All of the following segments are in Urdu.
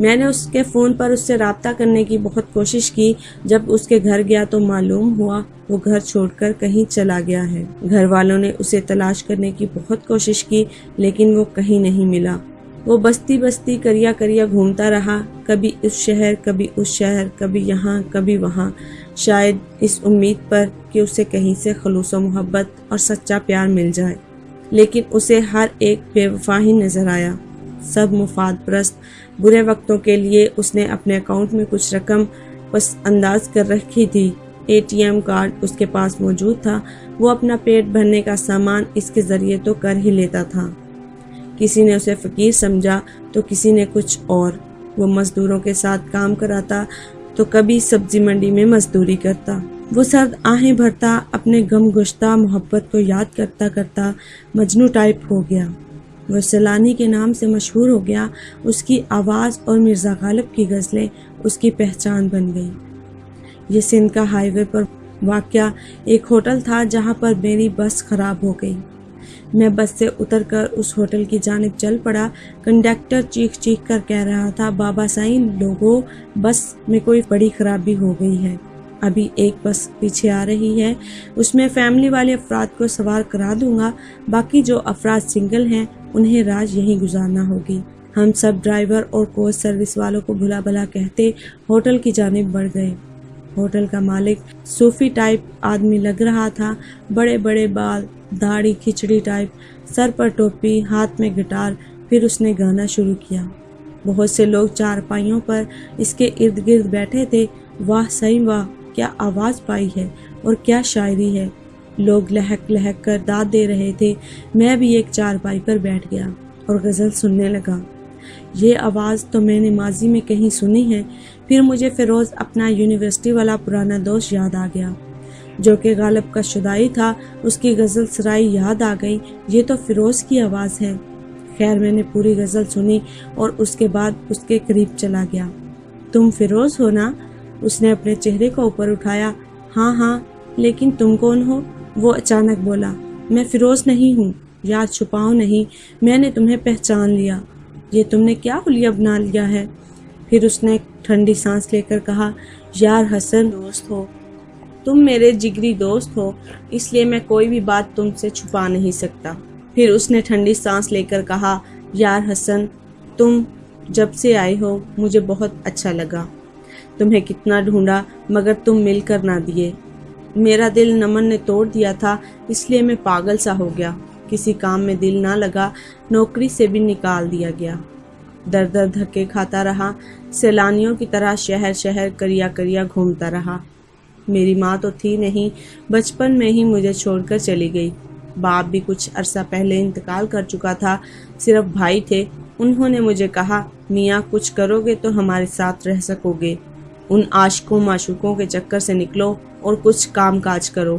میں نے اس کے فون پر اس سے رابطہ کرنے کی بہت کوشش کی۔ جب اس کے گھر گیا تو معلوم ہوا وہ گھر چھوڑ کر کہیں چلا گیا ہے۔ گھر والوں نے اسے تلاش کرنے کی بہت کوشش کی لیکن وہ کہیں نہیں ملا۔ وہ بستی بستی کریا کریا گھومتا رہا، کبھی اس شہر کبھی اس شہر، کبھی یہاں کبھی وہاں، شاید اس امید پر کہ اسے کہیں سے خلوص و محبت اور سچا پیار مل جائے، لیکن اسے ہر ایک بے وفا ہی نظر آیا۔ سب مفاد پرست۔ برے وقتوں کے لیے اس نے اپنے اکاؤنٹ میں کچھ رقم پس انداز کر رکھی تھی۔ ATM کارڈ اس کے پاس موجود تھا۔ وہ اپنا پیٹ بھرنے کا سامان اس کے ذریعے تو کر ہی لیتا تھا۔ کسی نے اسے فقیر سمجھا تو کسی نے کچھ اور۔ وہ مزدوروں کے ساتھ کام کراتا تو کبھی سبزی منڈی میں مزدوری کرتا۔ وہ سرد آہیں بھرتا، اپنے غم گشتہ محبت کو یاد کرتا کرتا مجنوں ٹائپ ہو گیا۔ وہ سیلانی کے نام سے مشہور ہو گیا۔ اس کی آواز اور مرزا غالب کی غزلیں اس کی پہچان بن گئی۔ یہ سندھ کا ہائی وے پر واقع ایک ہوٹل تھا جہاں پر میری بس خراب ہو گئی۔ میں بس سے اتر کر اس ہوٹل کی جانب چل پڑا۔ کنڈکٹر چیخ چیخ کر کہہ رہا تھا، بابا سائیں لوگوں، بس میں کوئی بڑی خرابی ہو گئی ہے، ابھی ایک بس پیچھے آ رہی ہے، اس میں فیملی والے افراد کو سوار کرا دوں گا، باقی جو افراد سنگل ہیں انہیں رات یہیں گزارنا ہوگی۔ ہم سب ڈرائیور اور کوچ سروس والوں کو بھلا بھلا کہتے ہوٹل کی جانب بڑھ گئے۔ ہوٹل کا مالک صوفی ٹائپ آدمی لگ رہا تھا، بڑے بڑے بال، داڑھی کھچڑی ٹائپ، سر پر ٹوپی، ہاتھ میں گٹار۔ پھر اس نے گانا شروع کیا۔ بہت سے لوگ چارپائیوں پر اس کے ارد گرد بیٹھے تھے۔ واہ سائیں واہ، کیا آواز پائی ہے اور کیا شاعری ہے۔ لوگ لہک لہک کر داد دے رہے تھے۔ میں بھی ایک چارپائی پر بیٹھ گیا اور غزل سننے لگا۔ یہ آواز تو میں نے ماضی میں کہیں سنی ہے۔ پھر مجھے فیروز اپنا یونیورسٹی والا پرانا دوست یاد آ گیا جو کہ غالب کا شدائی تھا۔ اس کی غزل سرائی یاد آ گئی، یہ تو فیروز کی آواز ہے۔ خیر میں نے پوری غزل سنی اور اس کے بعد اس کے قریب چلا گیا۔ تم فیروز ہو نا؟ اس نے اپنے چہرے کو اوپر اٹھایا۔ ہاں ہاں، لیکن تم کون ہو؟ وہ اچانک بولا۔ میں فیروز نہیں ہوں، یاد چھپاؤ نہیں، میں نے تمہیں پہچان لیا۔ یہ تم نے کیا حلیہ بنا لیا ہے؟ پھر اس نے ٹھنڈی سانس لے کر کہا، یار حسن دوست ہو، تم میرے جگری دوست ہو، اس لیے میں کوئی بھی بات تم سے چھپا نہیں سکتا۔ پھر اس نے ٹھنڈی سانس لے کر کہا، یار حسن، تم جب سے آئے ہو مجھے بہت اچھا لگا۔ تمہیں کتنا ڈھونڈا مگر تم مل کر نہ دیے۔ میرا دل نمن نے توڑ دیا تھا، اس لیے میں پاگل سا ہو گیا۔ کسی کام میں دل نہ لگا، نوکری سے بھی نکال دیا گیا۔ در در دھکے کھاتا رہا، سیلانیوں کی طرح شہر شہر کریا کریا گھومتا رہا۔ میری ماں تو تھی نہیں، بچپن میں ہی مجھے چھوڑ کر چلی گئی۔ باپ بھی کچھ عرصہ پہلے انتقال کر چکا تھا، صرف بھائی تھے۔ انہوں نے مجھے کہا، میاں کچھ کرو گے تو ہمارے ساتھ رہ سکو گے، ان عاشقوں معشوقوں کے چکر سے نکلو اور کچھ کام کاج کرو۔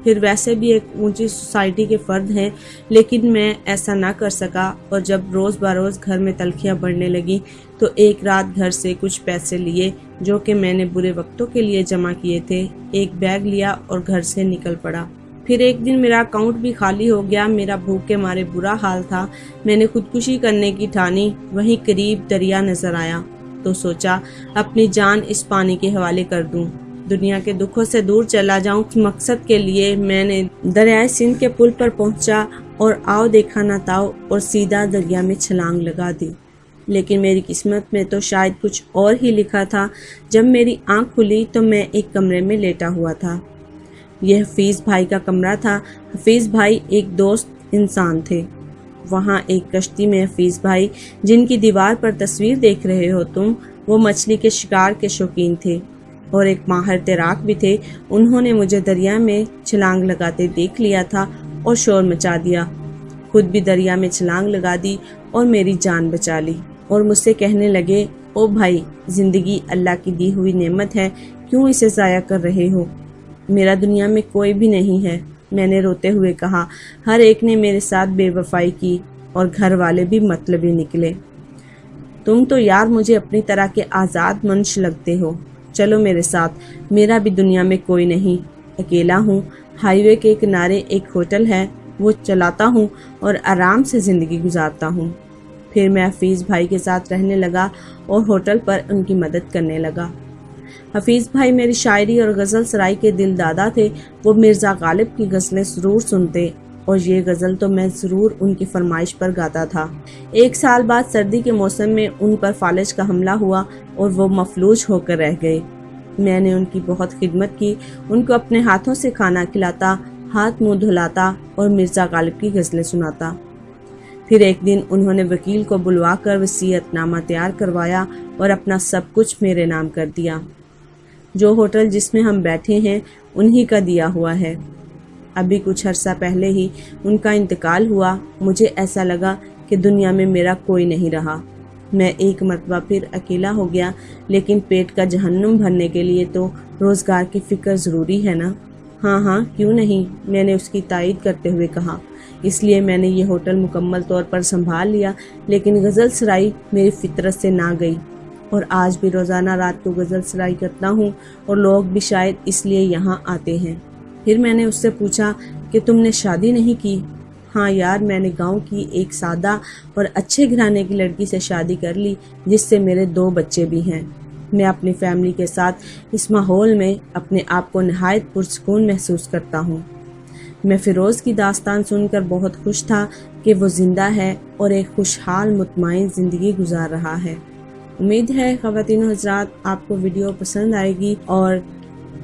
پھر ویسے بھی ایک اونچی سوسائٹی کے فرد ہیں، لیکن میں ایسا نہ کر سکا، اور جب روز بروز گھر میں تلخیاں بڑھنے لگیں تو ایک رات گھر سے کچھ پیسے لیے جو کہ میں نے برے وقتوں کے لیے جمع کیے تھے، ایک بیگ لیا اور گھر سے نکل پڑا۔ پھر ایک دن میرا اکاؤنٹ بھی خالی ہو گیا، میرا بھوک کے مارے برا حال تھا، میں نے خودکشی کرنے کی ٹھانی۔ وہیں قریب دریا نظر آیا تو سوچا اپنی جان اس پانی کے حوالے کر دوں، دنیا کے دکھوں سے دور چلا جاؤں۔ اس مقصد کے لیے میں نے دریائے سندھ کے پل پر پہنچا اور آؤ دیکھا نہ تاؤ اور سیدھا دریا میں چھلانگ لگا دی۔ لیکن میری قسمت میں تو شاید کچھ اور ہی لکھا تھا۔ جب میری آنکھ کھلی تو میں ایک کمرے میں لیٹا ہوا تھا۔ یہ حفیظ بھائی کا کمرہ تھا۔ حفیظ بھائی ایک دوست انسان تھے۔ وہاں ایک کشتی میں حفیظ بھائی، جن کی دیوار پر تصویر دیکھ رہے ہو تم، وہ مچھلی کے شکار کے شوقین تھے اور ایک ماہر تیراک بھی تھے۔ انہوں نے مجھے دریا میں چھلانگ لگاتے دیکھ لیا تھا اور شور مچا دیا، خود بھی دریا میں چھلانگ لگا دی اور میری جان بچا لی، اور مجھ سے کہنے لگے، او بھائی، زندگی اللہ کی دی ہوئی نعمت ہے، کیوں اسے ضائع کر رہے ہو؟ میرا دنیا میں کوئی بھی نہیں ہے۔ میں نے روتے ہوئے کہا، ہر ایک نے میرے ساتھ بے وفائی کی اور گھر والے بھی مطلبی نکلے۔ تم تو یار مجھے اپنی طرح کے آزاد منش لگتے ہو، چلو میرے ساتھ، میرا بھی دنیا میں کوئی نہیں، اکیلا ہوں، ہائی وے کے کنارے ایک ہوٹل ہے، وہ چلاتا ہوں اور آرام سے زندگی گزارتا ہوں۔ پھر میں حفیظ بھائی کے ساتھ رہنے لگا اور ہوٹل پر ان کی مدد کرنے لگا۔ حفیظ بھائی میری شاعری اور غزل سرائی کے دل دادا تھے۔ وہ مرزا غالب کی غزلیں ضرور سنتے اور یہ غزل تو میں ضرور ان کی فرمائش پر گاتا تھا۔ 1 سال بعد سردی کے موسم میں ان پر فالج کا حملہ ہوا اور وہ مفلوج ہو کر رہ گئے۔ میں نے ان کی بہت خدمت کی، ان کو اپنے ہاتھوں سے کھانا کھلاتا، ہاتھ منہ دھلاتا اور مرزا غالب کی غزلیں سناتا۔ پھر ایک دن انہوں نے وکیل کو بلوا کر وصیت نامہ تیار کروایا اور اپنا سب کچھ میرے نام کر دیا۔ جو ہوٹل جس میں ہم بیٹھے ہیں انہی کا دیا ہوا ہے۔ ابھی کچھ عرصہ پہلے ہی ان کا انتقال ہوا۔ مجھے ایسا لگا کہ دنیا میں میرا کوئی نہیں رہا۔ میں ایک مرتبہ پھر اکیلا ہو گیا، لیکن پیٹ کا جہنم بھرنے کے لیے تو روزگار کی فکر ضروری ہے نا۔ ہاں کیوں نہیں، میں نے اس کی تائید کرتے ہوئے کہا۔ اس لیے میں نے یہ ہوٹل مکمل طور پر سنبھال لیا، لیکن غزل سرائی میری فطرت سے نہ گئی اور آج بھی روزانہ رات کو غزل سرائی کرتا ہوں اور لوگ بھی شاید اس لیے یہاں آتے ہیں۔ پھر میں نے اس سے پوچھا کہ تم نے شادی نہیں کی؟ ہاں یار، میں نے گاؤں کی ایک سادہ اور اچھے گھرانے کی لڑکی سے شادی کر لی، جس سے میرے 2 بچے بھی ہیں۔ میں اپنی فیملی کے ساتھ اس ماحول میں اپنے آپ کو نہایت پرسکون محسوس کرتا ہوں۔ میں فیروز کی داستان سن کر بہت خوش تھا کہ وہ زندہ ہے اور ایک خوشحال مطمئن زندگی گزار رہا ہے۔ امید ہے خواتین و حضرات آپ کو ویڈیو پسند آئے گی، اور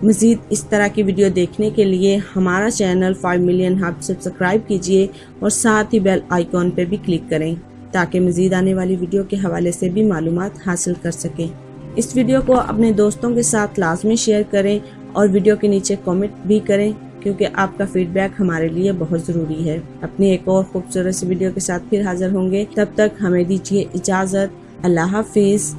مزید اس طرح کی ویڈیو دیکھنے کے لیے ہمارا چینل 5 ملین ہب سبسکرائب کیجئے اور ساتھ ہی بیل آئیکن پہ بھی کلک کریں تاکہ مزید آنے والی ویڈیو کے حوالے سے بھی معلومات حاصل کر سکیں۔ اس ویڈیو کو اپنے دوستوں کے ساتھ لازمی شیئر کریں اور ویڈیو کے نیچے کامنٹ بھی کریں، کیونکہ آپ کا فیڈ بیک ہمارے لیے بہت ضروری ہے۔ اپنی ایک اور خوبصورت سی ویڈیو کے ساتھ پھر حاضر ہوں گے، تب تک ہمیں دیجیے اجازت۔ اللہ حافظ۔